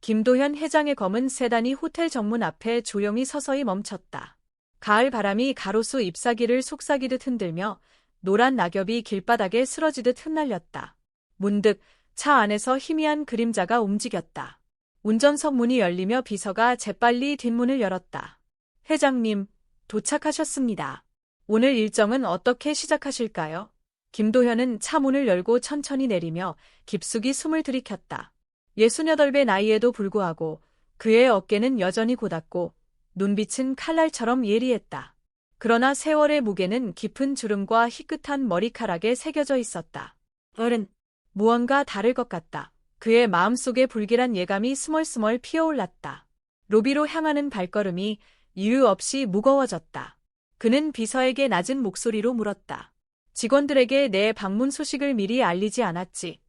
김도현 회장의 검은 세단이 호텔 정문 앞에 조용히 서서히 멈췄다. 가을 바람이 가로수 잎사귀를 속삭이듯 흔들며 노란 낙엽이 길바닥에 쓰러지듯 흩날렸다. 문득 차 안에서 희미한 그림자가 움직였다. 운전석 문이 열리며 비서가 재빨리 뒷문을 열었다. 회장님, 도착하셨습니다. 오늘 일정은 어떻게 시작하실까요? 김도현은 차 문을 열고 천천히 내리며 깊숙이 숨을 들이켰다. 68배 나이에도 불구하고 그의 어깨는 여전히 곧았고 눈빛은 칼날처럼 예리했다. 그러나 세월의 무게는 깊은 주름과 희끗한 머리카락에 새겨져 있었다. 무언가 다를 것 같다. 그의 마음속에 불길한 예감이 스멀스멀 피어올랐다. 로비로 향하는 발걸음이 이유 없이 무거워졌다. 그는 비서에게 낮은 목소리로 물었다. 직원들에게 내 방문 소식을 미리 알리지 않았지?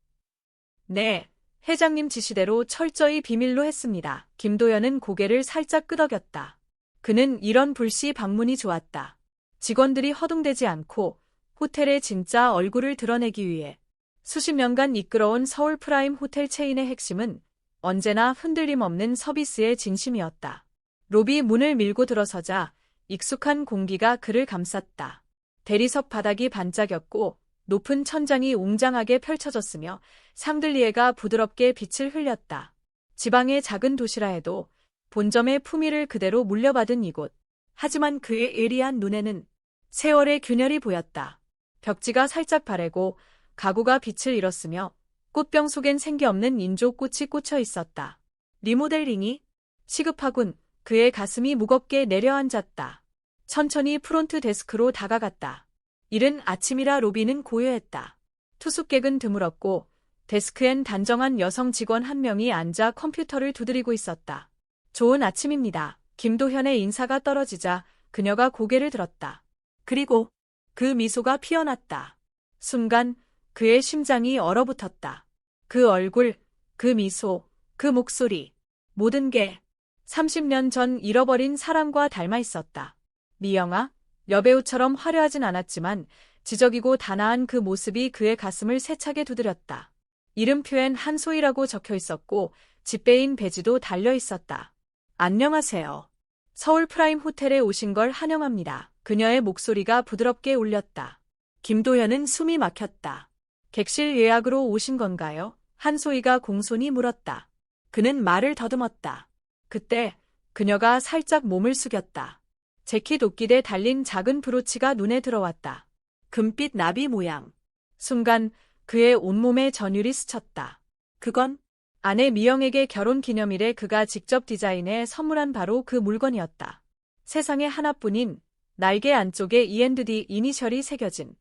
네, 회장님 지시대로 철저히 비밀로 했습니다. 김도현은 고개를 살짝 끄덕였다. 그는 이런 불시 방문이 좋았다. 직원들이 허둥대지 않고 호텔의 진짜 얼굴을 드러내기 위해 수십 년간 이끌어온 서울 프라임 호텔 체인의 핵심은 언제나 흔들림 없는 서비스의 진심이었다. 로비 문을 밀고 들어서자 익숙한 공기가 그를 감쌌다. 대리석 바닥이 반짝였고 높은 천장이 웅장하게 펼쳐졌으며 샹들리에가 부드럽게 빛을 흘렸다. 지방의 작은 도시라 해도 본점의 품위를 그대로 물려받은 이곳. 하지만 그의 예리한 눈에는 세월의 균열이 보였다. 벽지가 살짝 바래고 가구가 빛을 잃었으며 꽃병 속엔 생기 없는 인조꽃이 꽂혀 있었다. 리모델링이? 시급하군. 그의 가슴이 무겁게 내려앉았다. 천천히 프론트 데스크로 다가갔다. 이른 아침이라 로비는 고요했다. 투숙객은 드물었고 데스크엔 단정한 여성 직원 한 명이 앉아 컴퓨터를 두드리고 있었다. 좋은 아침입니다. 김도현의 인사가 떨어지자 그녀가 고개를 들었다. 그리고 그 미소가 피어났다. 순간 그의 심장이 얼어붙었다. 그 얼굴, 그 미소, 그 목소리, 모든 게 30년 전 잃어버린 사람과 닮아 있었다. 미영아, 여배우처럼 화려하진 않았지만 지적이고 단아한 그 모습이 그의 가슴을 세차게 두드렸다. 이름표엔 한소희라고 적혀 있었고 집배인 배지도 달려 있었다. 안녕하세요. 서울 프라임 호텔에 오신 걸 환영합니다. 그녀의 목소리가 부드럽게 울렸다. 김도현은 숨이 막혔다. 객실 예약으로 오신 건가요? 한소희가 공손히 물었다. 그는 말을 더듬었다. 그때 그녀가 살짝 몸을 숙였다. 재킷 옷깃에 달린 작은 브로치가 눈에 들어왔다. 금빛 나비 모양. 순간 그의 온몸에 전율이 스쳤다. 그건 아내 미영에게 결혼 기념일에 그가 직접 디자인해 선물한 바로 그 물건이었다. 세상에 하나뿐인 날개 안쪽에 E&D 이니셜이 새겨진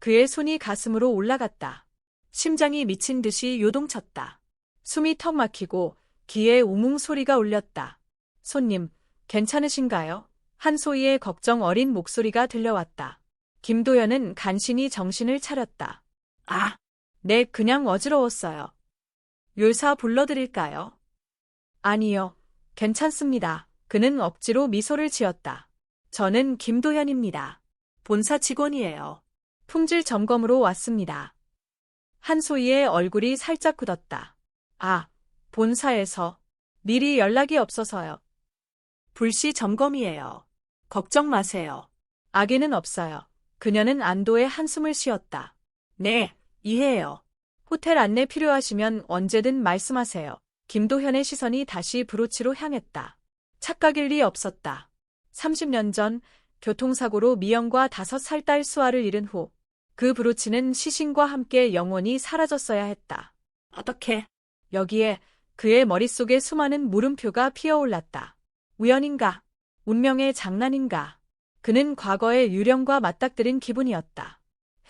그의 손이 가슴으로 올라갔다. 심장이 미친 듯이 요동쳤다. 숨이 턱 막히고 귀에 우웅 소리가 울렸다. 손님, 괜찮으신가요? 한소희의 걱정 어린 목소리가 들려왔다. 김도현은 간신히 정신을 차렸다. 네, 그냥 어지러웠어요. 율사 불러드릴까요? 아니요, 괜찮습니다. 그는 억지로 미소를 지었다. 저는 김도현입니다. 본사 직원이에요. 품질 점검으로 왔습니다. 한소희의 얼굴이 살짝 굳었다. 본사에서 미리 연락이 없어서요. 불시 점검이에요. 걱정 마세요. 악의는 없어요. 그녀는 안도의 한숨을 쉬었다. 네, 이해해요. 호텔 안내 필요하시면 언제든 말씀하세요. 김도현의 시선이 다시 브로치로 향했다. 착각일 리 없었다. 30년 전 교통사고로 미영과 5살 딸 수아를 잃은 후 그 브로치는 시신과 함께 영원히 사라졌어야 했다. 어떻게? 여기에 그의 머릿속에 수많은 물음표가 피어올랐다. 우연인가? 운명의 장난인가? 그는 과거의 유령과 맞닥뜨린 기분이었다.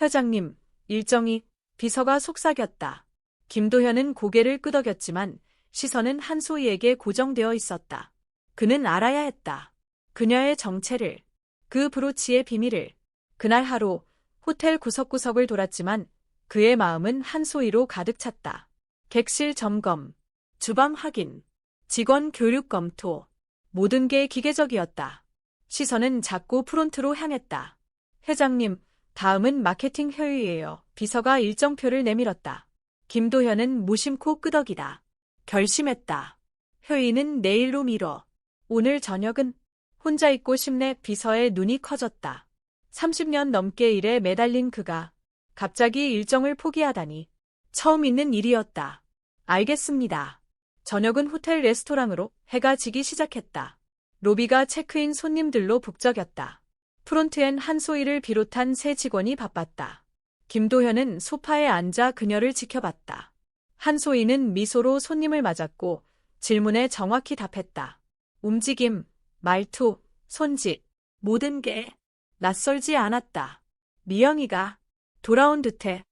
회장님, 일정이... 비서가 속삭였다. 김도현은 고개를 끄덕였지만 시선은 한소희에게 고정되어 있었다. 그는 알아야 했다. 그녀의 정체를, 그 브로치의 비밀을. 그날 하루 호텔 구석구석을 돌았지만 그의 마음은 한소희로 가득 찼다. 객실 점검, 주방 확인, 직원 교육 검토, 모든 게 기계적이었다. 시선은 자꾸 프론트로 향했다. 회장님, 다음은 마케팅 회의예요. 비서가 일정표를 내밀었다. 김도현은 무심코 끄덕이다. 결심했다. 회의는 내일로 미뤄. 오늘 저녁은 혼자 있고 싶네. 비서의 눈이 커졌다. 30년 넘게 일에 매달린 그가 갑자기 일정을 포기하다니 처음 있는 일이었다. 알겠습니다. 저녁은 호텔 레스토랑으로 해가 지기 시작했다. 로비가 체크인 손님들로 북적였다. 프론트엔 한소희를 비롯한 세 직원이 바빴다. 김도현은 소파에 앉아 그녀를 지켜봤다. 한소희는 미소로 손님을 맞았고 질문에 정확히 답했다. 움직임, 말투, 손짓, 모든 게 낯설지 않았다. 미영이가 돌아온 듯해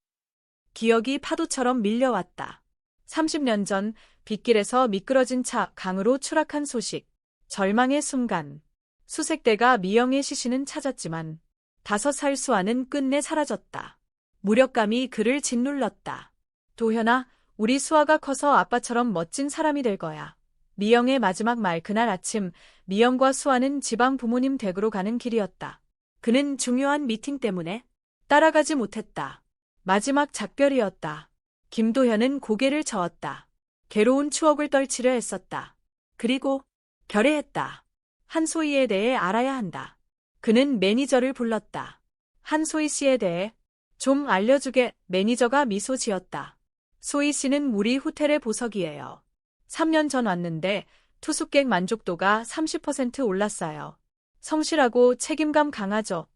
기억이 파도처럼 밀려왔다. 30년 전 빗길에서 미끄러진 차 강으로 추락한 소식, 절망의 순간. 수색대가 미영의 시신은 찾았지만 5살 수아는 끝내 사라졌다. 무력감이 그를 짓눌렀다. 도현아, 우리 수아가 커서 아빠처럼 멋진 사람이 될 거야. 미영의 마지막 말. 그날 아침 미영과 수아는 지방 부모님 댁으로 가는 길이었다. 그는 중요한 미팅 때문에 따라가지 못했다. 마지막 작별이었다. 김도현은 고개를 저었다. 괴로운 추억을 떨치려 했었다. 그리고 결의했다. 한소희에 대해 알아야 한다. 그는 매니저를 불렀다. 한소희 씨에 대해 좀 알려주게. 매니저가 미소 지었다. 소희 씨는 우리 호텔의 보석이에요. 3년 전 왔는데 투숙객 만족도가 30% 올랐어요. 성실하고 책임감 강하죠.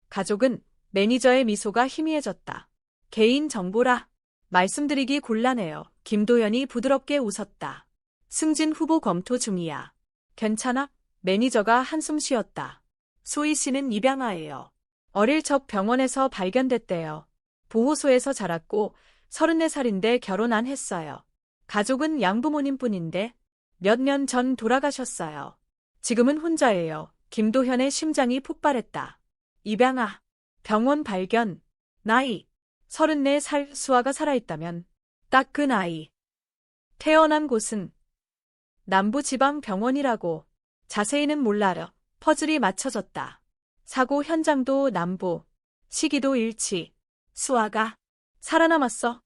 가족은 매니저의 미소가 희미해졌다. 개인 정보라 말씀드리기 곤란해요. 김도현이 부드럽게 웃었다. 승진 후보 검토 중이야. 괜찮아? 매니저가 한숨 쉬었다. 소희 씨는 입양아예요. 어릴 적 병원에서 발견됐대요. 보호소에서 자랐고 34살인데 결혼 안 했어요. 가족은 양부모님뿐인데 몇 년 전 돌아가셨어요. 지금은 혼자예요. 김도현의 심장이 폭발했다. 입양아, 병원 발견, 나이 34살. 수아가 살아있다면 딱 그 나이. 태어난 곳은 남부지방병원이라고. 자세히는 몰라요. 퍼즐이 맞춰졌다. 사고 현장도 남부, 시기도 일치. 수아가 살아남았어.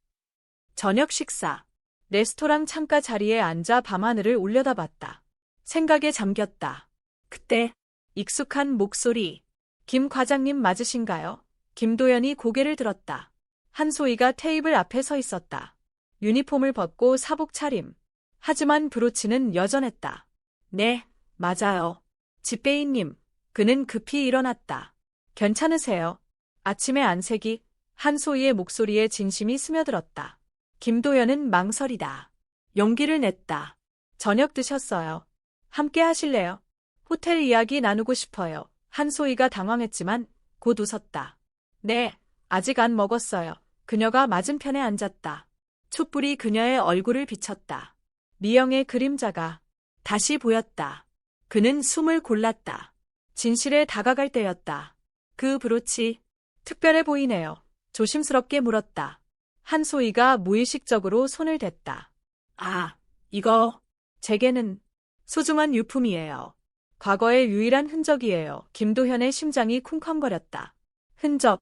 저녁 식사. 레스토랑 창가 자리에 앉아 밤하늘을 올려다봤다. 생각에 잠겼다. 그때 익숙한 목소리. 김 과장님 맞으신가요? 김도현이 고개를 들었다. 한소희가 테이블 앞에 서 있었다. 유니폼을 벗고 사복 차림. 하지만 브로치는 여전했다. 네, 맞아요. 집배이님. 그는 급히 일어났다. 괜찮으세요? 아침의 안색이. 한소희의 목소리에 진심이 스며들었다. 김도현은 망설이다. 용기를 냈다. 저녁 드셨어요. 함께 하실래요? 호텔 이야기 나누고 싶어요. 한소희가 당황했지만 곧 웃었다. 네, 아직 안 먹었어요. 그녀가 맞은편에 앉았다. 촛불이 그녀의 얼굴을 비쳤다. 미영의 그림자가 다시 보였다. 그는 숨을 골랐다. 진실에 다가갈 때였다. 그 브로치, 특별해 보이네요. 조심스럽게 물었다. 한소희가 무의식적으로 손을 댔다. 아, 이거 제게는 소중한 유품이에요. 과거의 유일한 흔적이에요. 김도현의 심장이 쿵쾅거렸다. 흔적.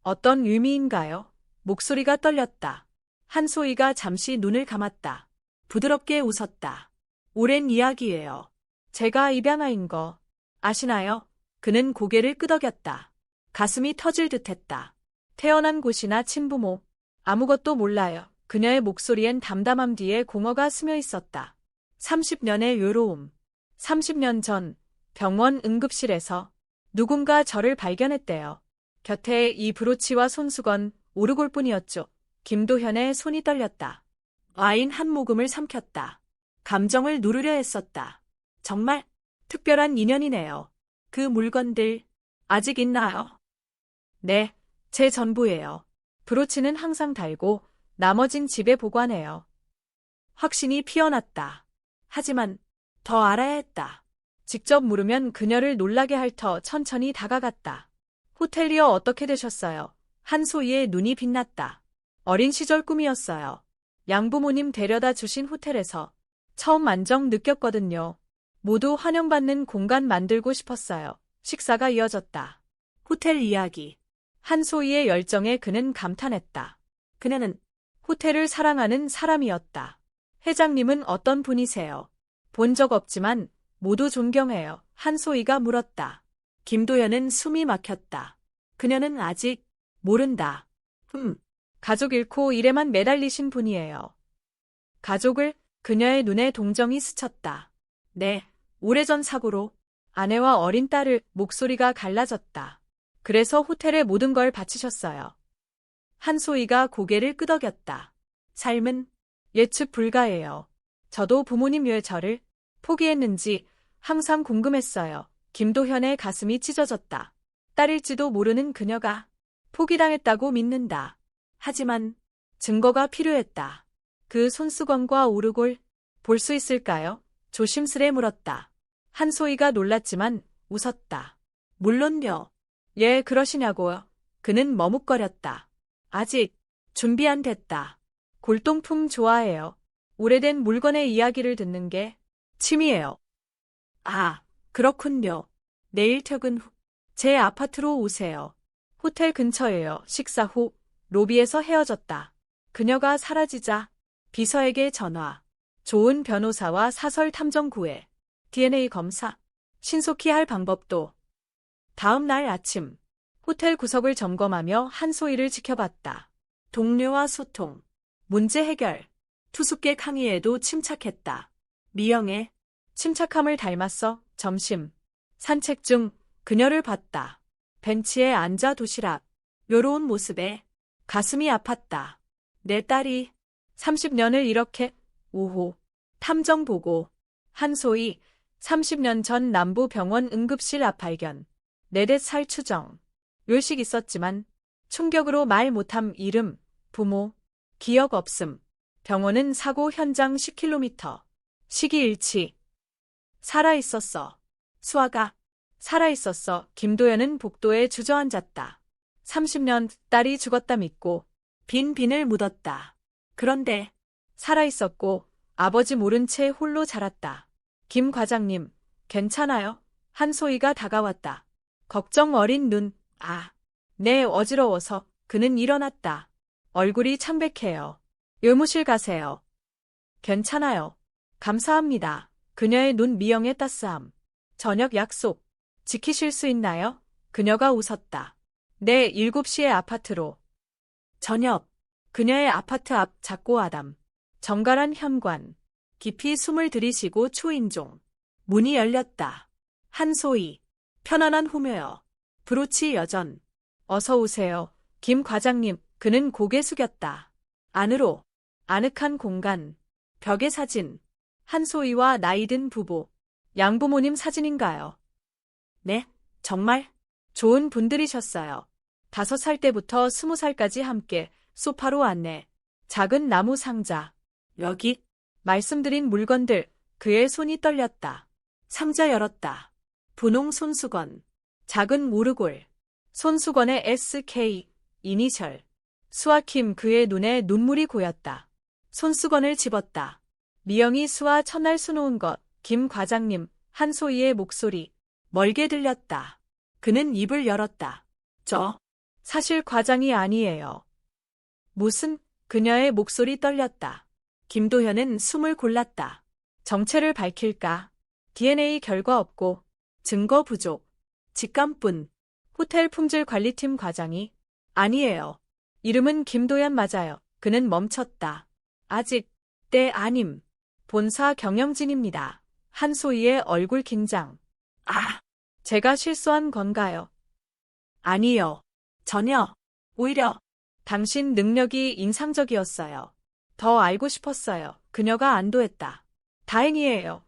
어떤 의미인가요? 목소리가 떨렸다. 한소희가 잠시 눈을 감았다. 부드럽게 웃었다. 오랜 이야기예요. 제가 입양아인 거 아시나요? 그는 고개를 끄덕였다. 가슴이 터질 듯했다. 태어난 곳이나 친부모, 아무것도 몰라요. 그녀의 목소리엔 담담함 뒤에 공허가 스며 있었다. 30년의 외로움. 30년 전 병원 응급실에서 누군가 저를 발견했대요. 곁에 이 브로치와 손수건, 오르골뿐이었죠. 김도현의 손이 떨렸다. 와인 한 모금을 삼켰다. 감정을 누르려 했었다. 정말 특별한 인연이네요. 그 물건들 아직 있나요? 네, 제 전부예요. 브로치는 항상 달고 나머진 집에 보관해요. 확신이 피어났다. 하지만 더 알아야 했다. 직접 물으면 그녀를 놀라게 할 터 천천히 다가갔다. 호텔리어 어떻게 되셨어요? 한소희의 눈이 빛났다. 어린 시절 꿈이었어요. 양부모님 데려다 주신 호텔에서 처음 안정 느꼈거든요. 모두 환영받는 공간 만들고 싶었어요. 식사가 이어졌다. 호텔 이야기. 한소희의 열정에 그는 감탄했다. 그녀는 호텔을 사랑하는 사람이었다. 회장님은 어떤 분이세요? 본 적 없지만 모두 존경해요. 한소희가 물었다. 김도연은 숨이 막혔다. 그녀는 아직 모른다. 가족 잃고 일에만 매달리신 분이에요. 가족을 그녀의 눈에 동정이 스쳤다. 네, 오래전 사고로 아내와 어린 딸을 목소리가 갈라졌다. 그래서 호텔에 모든 걸 바치셨어요. 한소희가 고개를 끄덕였다. 삶은 예측 불가해요. 저도 부모님 왜 저를 포기했는지 항상 궁금했어요. 김도현의 가슴이 찢어졌다. 딸일지도 모르는 그녀가 포기당했다고 믿는다. 하지만 증거가 필요했다. 그 손수건과 오르골 볼 수 있을까요? 조심스레 물었다. 한소희가 놀랐지만 웃었다. 물론요. 예, 그러시냐고요. 그는 머뭇거렸다. 아직 준비 안 됐다. 골동품 좋아해요. 오래된 물건의 이야기를 듣는 게 취미예요. 아, 그렇군요. 내일 퇴근 후 제 아파트로 오세요. 호텔 근처예요. 식사 후 로비에서 헤어졌다. 그녀가 사라지자 비서에게 전화. 좋은 변호사와 사설 탐정 구해. DNA 검사. 신속히 할 방법도. 다음 날 아침 호텔 구석을 점검하며 한소희를 지켜봤다. 동료와 소통. 문제 해결. 투숙객 항의에도 침착했다. 미영의 침착함을 닮았어. 점심. 산책 중 그녀를 봤다. 벤치에 앉아 도시락. 요로운 모습에 가슴이 아팠다. 내 딸이 30년을 이렇게. 오후. 탐정 보고. 한소희 30년 전 남부병원 응급실 앞 발견. 4살 추정. 요식 있었지만 충격으로 말 못함. 이름, 부모, 기억 없음. 병원은 사고 현장 10km. 시기 일치. 살아있었어. 수아가 살아있었어. 김도연은 복도에 주저앉았다. 30년 딸이 죽었다 믿고 빈 빈을 묻었다. 그런데 살아있었고 아버지 모른 채 홀로 자랐다. 김 과장님, 괜찮아요? 한소희가 다가왔다. 걱정 어린 눈. 아, 네, 어지러워서. 그는 일어났다. 얼굴이 창백해요. 의무실 가세요. 괜찮아요. 감사합니다. 그녀의 눈 미영의 따스함. 저녁 약속. 지키실 수 있나요? 그녀가 웃었다. 네, 7시에 아파트로. 저녁. 그녀의 아파트 앞 작고 아담. 정갈한 현관. 깊이 숨을 들이쉬고 초인종. 문이 열렸다. 한소희. 편안한 후묘여. 브로치 여전. 어서 오세요. 김 과장님. 그는 고개 숙였다. 안으로. 아늑한 공간. 벽에 사진. 한소희와 나이든 부부. 양부모님 사진인가요? 네, 정말 좋은 분들이셨어요. 5살 때부터 20살까지 함께 소파로 안내. 작은 나무 상자. 여기 말씀드린 물건들. 그의 손이 떨렸다. 상자 열었다. 분홍 손수건. 작은 오르골. 손수건에 SK 이니셜. 수아킴. 그의 눈에 눈물이 고였다. 손수건을 집었다. 미영이 수아 첫날 수놓은 것. 김 과장님. 한소희의 목소리. 멀게 들렸다. 그는 입을 열었다. 저 사실 과장이 아니에요. 무슨? 그녀의 목소리 떨렸다. 김도현은 숨을 골랐다. 정체를 밝힐까? DNA 결과 없고 증거 부족. 직감뿐. 호텔 품질관리팀 과장이 아니에요. 이름은 김도연 맞아요. 그는 멈췄다. 아직 때 아님. 본사 경영진입니다. 한소희의 얼굴 긴장. 아, 제가 실수한 건가요? 아니요. 전혀. 오히려 당신 능력이 인상적이었어요. 더 알고 싶었어요. 그녀가 안도했다. 다행이에요.